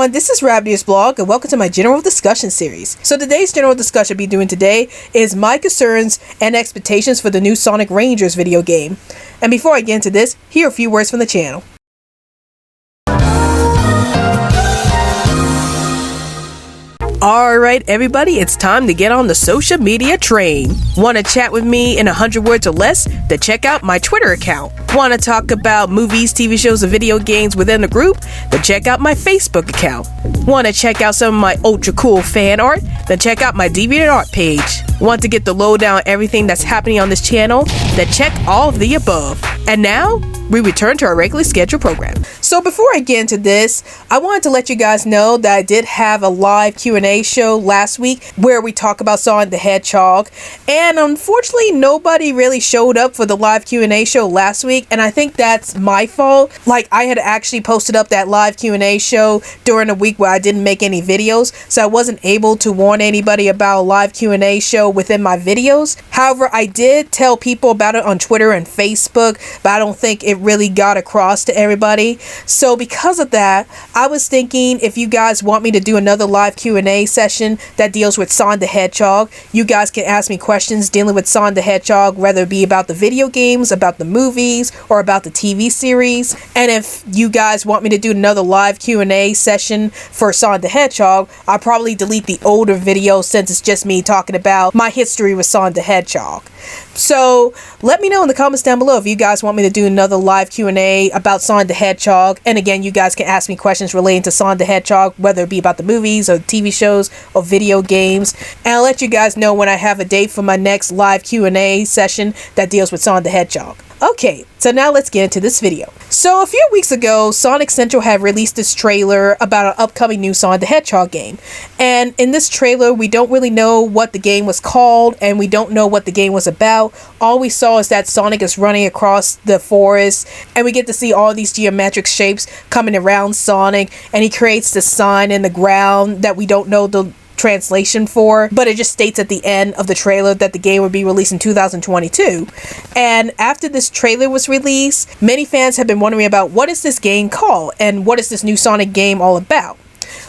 everyone, this is Rabbitearsblog and welcome to my general discussion series. So today's general discussion I'll be doing today is my concerns and expectations for the new Sonic Rangers video game. And before I get into this, here are a few words from the channel. Alright everybody, it's time to get on the social media train. Want to chat with me in 100 words or less? Then check out my Twitter account. Want to talk about movies, TV shows, and video games within the group? Then check out my Facebook account. Want to check out some of my ultra cool fan art? Then check out my DeviantArt page. Want to get the lowdown on everything that's happening on this channel? Then check all of the above. And now, we return to our regularly scheduled program. So before I get into this, I wanted to let you guys know that I did have a live Q&A show last week where we talk about Sonic the Hedgehog, and unfortunately nobody really showed up for the live Q&A show last week, and I think that's my fault. Like, I had actually posted up that live Q&A show during a week where I didn't make any videos, so I wasn't able to warn anybody about a live Q&A show within my videos. However, I did tell people about it on Twitter and Facebook, but I don't think it really got across to everybody. So because of that, I was thinking if you guys want me to do another live Q&A session that deals with Sonic the Hedgehog, you guys can ask me questions dealing with Sonic the Hedgehog, whether it be about the video games, about the movies, or about the TV series. And if you guys want me to do another live Q&A session for Sonic the Hedgehog, I'll probably delete the older video since it's just me talking about my history with Sonic the Hedgehog. So let me know in the comments down below if you guys want me to do another live Q&A about Sonic the Hedgehog. And again, you guys can ask me questions relating to Sonic the Hedgehog, whether it be about the movies or TV shows or video games. And I'll let you guys know when I have a date for my next live Q&A session that deals with Sonic the Hedgehog. Okay, so now let's get into this video. So a few weeks ago, Sonic Central had released this trailer about an upcoming new Sonic the Hedgehog game. And in this trailer, we don't really know what the game was called, and we don't know what the game was about. All we saw is that Sonic is running across the forest, and we get to see all these geometric shapes coming around Sonic, and he creates this sign in the ground that we don't know the translation for, but it just states at the end of the trailer that the game would be released in 2022. And after this trailer was released, many fans have been wondering about what is this game called and what is this new Sonic game all about.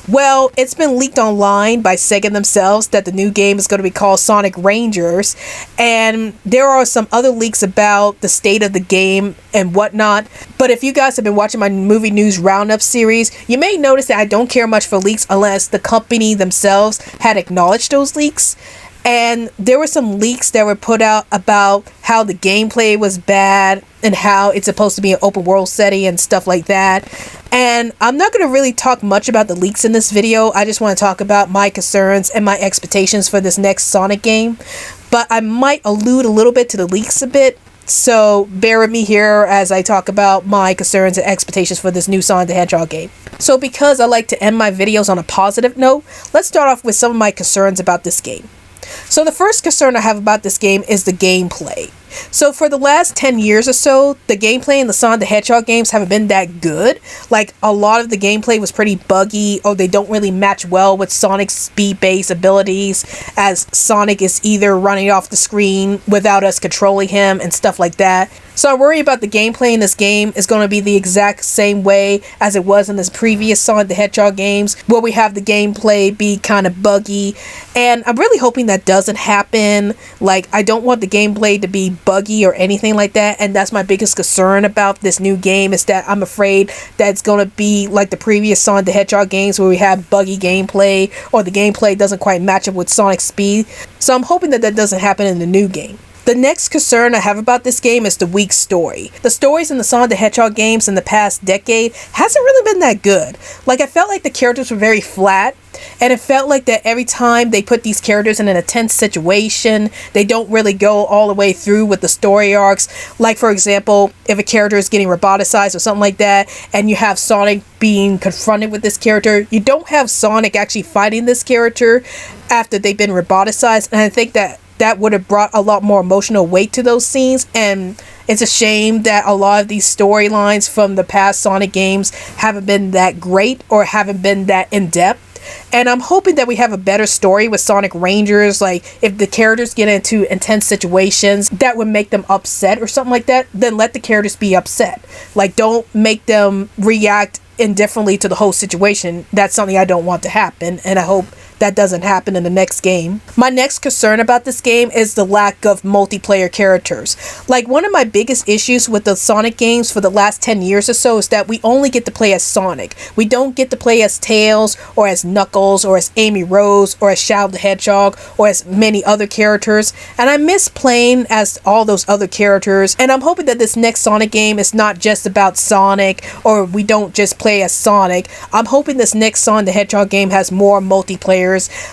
Well, it's been leaked online by Sega themselves that the new game is going to be called Sonic Rangers, and there are some other leaks about the state of the game and whatnot. But if you guys have been watching my movie news roundup series, you may notice that I don't care much for leaks unless the company themselves had acknowledged those leaks. And there were some leaks that were put out about how the gameplay was bad and how it's supposed to be an open world setting and stuff like that. And I'm not going to really talk much about the leaks in this video. I just want to talk about my concerns and my expectations for this next Sonic game. But I might allude a little bit to the leaks a bit. So bear with me here as I talk about my concerns and expectations for this new Sonic the Hedgehog game. So because I like to end my videos on a positive note, let's start off with some of my concerns about this game. So the first concern I have about this game is the gameplay. So for the last 10 years or so, the gameplay in the Sonic the Hedgehog games haven't been that good. Like, a lot of the gameplay was pretty buggy, or they don't really match well with Sonic's speed-based abilities, as Sonic is either running off the screen without us controlling him and stuff like that. So I worry about the gameplay in this game is going to be the exact same way as it was in this previous Sonic the Hedgehog games, where we have the gameplay be kind of buggy. And I'm really hoping that doesn't happen. Like, I don't want the gameplay to be buggy or anything like that, and that's my biggest concern about this new game, is that I'm afraid that it's going to be like the previous Sonic the Hedgehog games where we have buggy gameplay, or the gameplay doesn't quite match up with Sonic's speed. So I'm hoping that that doesn't happen in the new game. The next concern I have about this game is the weak story. The stories in the Sonic the Hedgehog games in the past decade hasn't really been that good. Like, I felt like the characters were very flat, and it felt like that every time they put these characters in an tense situation, they don't really go all the way through with the story arcs. Like, for example, if a character is getting roboticized or something like that, and you have Sonic being confronted with this character, you don't have Sonic actually fighting this character after they've been roboticized, and I think that would have brought a lot more emotional weight to those scenes. And it's a shame that a lot of these storylines from the past Sonic games haven't been that great or haven't been that in-depth. And I'm hoping that we have a better story with Sonic Rangers. Like, if the characters get into intense situations that would make them upset or something like that, then let the characters be upset. Like, don't make them react indifferently to the whole situation. That's something I don't want to happen, and I hope that doesn't happen in the next game. My next concern about this game is the lack of multiplayer characters. Like, one of my biggest issues with the Sonic games for the last 10 years or so is that we only get to play as Sonic. We don't get to play as Tails, or as Knuckles, or as Amy Rose, or as Shadow the Hedgehog, or as many other characters, and I miss playing as all those other characters. And I'm hoping that this next Sonic game is not just about Sonic, or we don't just play as Sonic. I'm hoping this next Sonic the Hedgehog game has more multiplayer,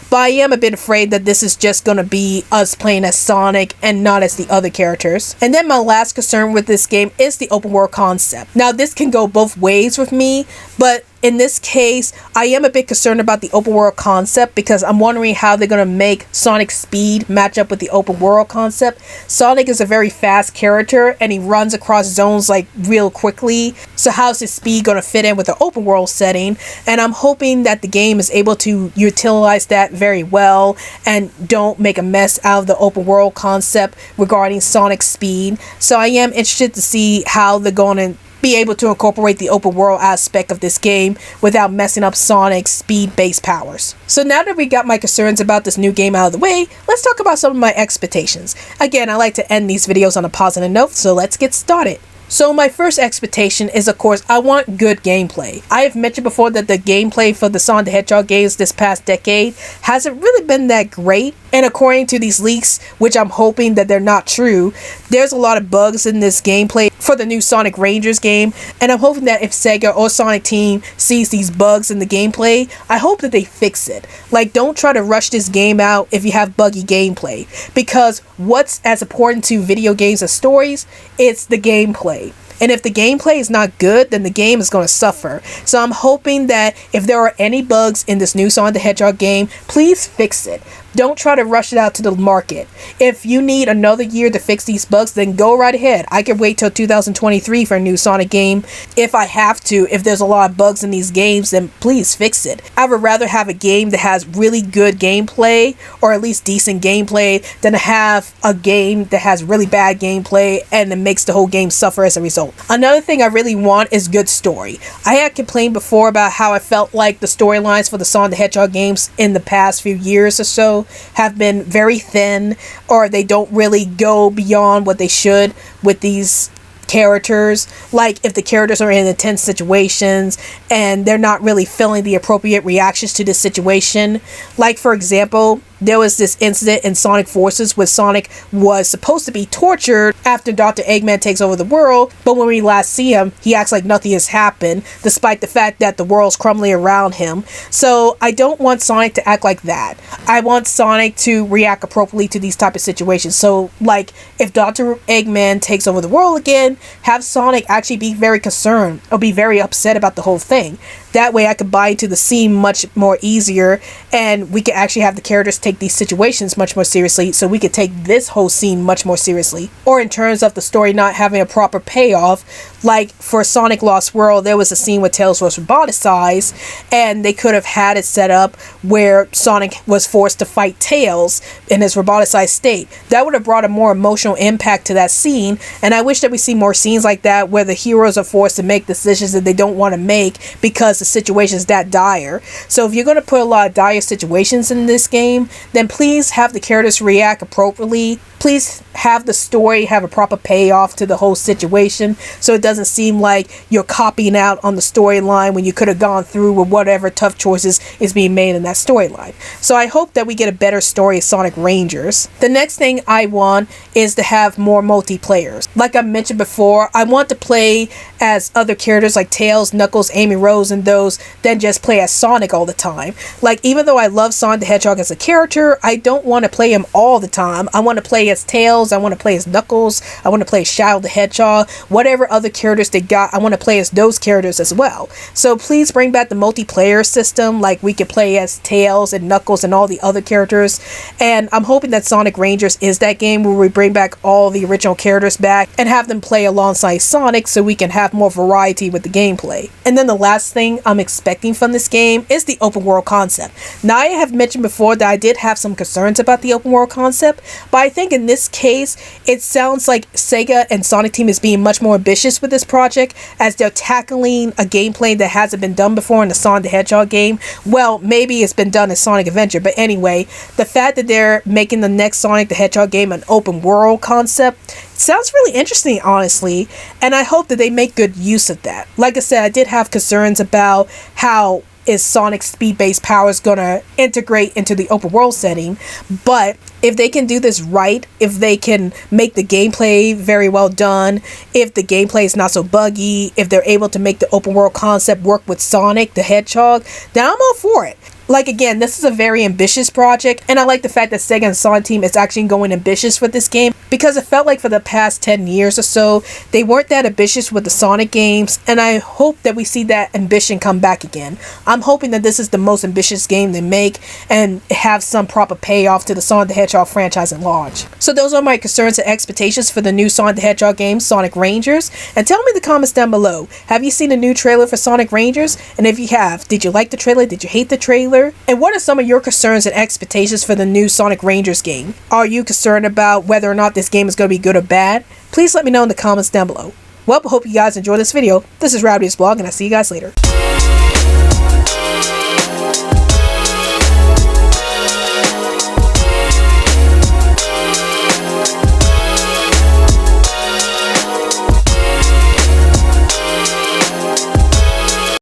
but I am a bit afraid that this is just going to be us playing as Sonic and not as the other characters. And then my last concern with this game is the open world concept. Now, this can go both ways with me, but in this case, I am a bit concerned about the open world concept because I'm wondering how they're going to make Sonic's speed match up with the open world concept. Sonic is a very fast character and he runs across zones like real quickly. So how's his speed going to fit in with the open world setting? And I'm hoping that the game is able to utilize that very well and don't make a mess out of the open world concept regarding Sonic's speed. So I am interested to see how they're going to be able to incorporate the open world aspect of this game without messing up Sonic's speed-based powers. So now that we got my concerns about this new game out of the way, let's talk about some of my expectations. Again, I like to end these videos on a positive note, so let's get started. So my first expectation is, of course, I want good gameplay. I have mentioned before that the gameplay for the Sonic the Hedgehog games this past decade hasn't really been that great. And according to these leaks, which I'm hoping that they're not true, there's a lot of bugs in this gameplay for the new Sonic Rangers game. And I'm hoping that if Sega or Sonic Team sees these bugs in the gameplay, I hope that they fix it. Like, don't try to rush this game out if you have buggy gameplay. Because what's as important to video games as stories? It's the gameplay. And if the gameplay is not good, then the game is going to suffer. So I'm hoping that if there are any bugs in this new Sonic the Hedgehog game, please fix it. Don't try to rush it out to the market. If you need another year to fix these bugs, then go right ahead. I can wait till 2023 for a new Sonic game. If I have to, if there's a lot of bugs in these games, then please fix it. I would rather have a game that has really good gameplay, or at least decent gameplay, than to have a game that has really bad gameplay and it makes the whole game suffer as a result. Another thing I really want is good story. I had complained before about how I felt like the storylines for the Sonic the Hedgehog games in the past few years or so have been very thin, or they don't really go beyond what they should with these characters. Like, if the characters are in intense situations and they're not really feeling the appropriate reactions to this situation. Like, for example, there was this incident in Sonic Forces where Sonic was supposed to be tortured after Dr. Eggman takes over the world, but when we last see him, he acts like nothing has happened, despite the fact that the world's crumbling around him. So I don't want Sonic to act like that. I want Sonic to react appropriately to these type of situations. So, like, if Dr. Eggman takes over the world again, have Sonic actually be very concerned or be very upset about the whole thing. That way I could buy into the scene much more easier, and we could actually have the characters take these situations much more seriously, so we could take this whole scene much more seriously. Or in terms of the story not having a proper payoff, like for Sonic Lost World, there was a scene where Tails was roboticized, and they could have had it set up where Sonic was forced to fight Tails in his roboticized state. That would have brought a more emotional impact to that scene, and I wish that we see more scenes like that where the heroes are forced to make decisions that they don't want to make because the situation is that dire. So if you're going to put a lot of dire situations in this game, then please have the characters react appropriately. Please have the story have a proper payoff to the whole situation, so it doesn't seem like you're copying out on the storyline when you could have gone through with whatever tough choices is being made in that storyline. So I hope that we get a better story of Sonic Rangers. The next thing I want is to have more multiplayers. Like I mentioned before, I want to play as other characters like Tails, Knuckles, Amy Rose, and those than just play as Sonic all the time. Like, even though I love Sonic the Hedgehog as a character, I don't want to play him all the time. I want to play as Tails, I want to play as Knuckles, I want to play as Shadow the Hedgehog, whatever other characters they got, I want to play as those characters as well. So please bring back the multiplayer system, like we could play as Tails and Knuckles and all the other characters. And I'm hoping that Sonic Rangers is that game where we bring back all the original characters back and have them play alongside Sonic so we can have more variety with the gameplay. And then the last thing I'm expecting from this game is the open world concept. Now, I have mentioned before that I did have some concerns about the open world concept, but I think in this case, it sounds like Sega and Sonic Team is being much more ambitious with this project, as they're tackling a gameplay that hasn't been done before in the Sonic the Hedgehog game. Well, maybe it's been done in Sonic Adventure, but anyway, the fact that they're making the next Sonic the Hedgehog game an open world concept sounds really interesting, honestly, and I hope that they make good use of that. Like I said, I did have concerns about how is Sonic's speed-based powers gonna integrate into the open world setting, but if they can do this right, if they can make the gameplay very well done, if the gameplay is not so buggy, if they're able to make the open world concept work with Sonic the Hedgehog, then I'm all for it. Like, again, this is a very ambitious project, and I like the fact that Sega and Sonic Team is actually going ambitious with this game, because it felt like for the past 10 years or so, they weren't that ambitious with the Sonic games, and I hope that we see that ambition come back again. I'm hoping that this is the most ambitious game they make, and have some proper payoff to the Sonic the Hedgehog franchise at large. So those are my concerns and expectations for the new Sonic the Hedgehog game, Sonic Rangers, and tell me in the comments down below, have you seen a new trailer for Sonic Rangers? And if you have, did you like the trailer? Did you hate the trailer? And what are some of your concerns and expectations for the new Sonic Rangers game? Are you concerned about whether or not this game is going to be good or bad? Please let me know in the comments down below. Well, I hope you guys enjoyed this video. This is Rabbitearsblog, and I'll see you guys later.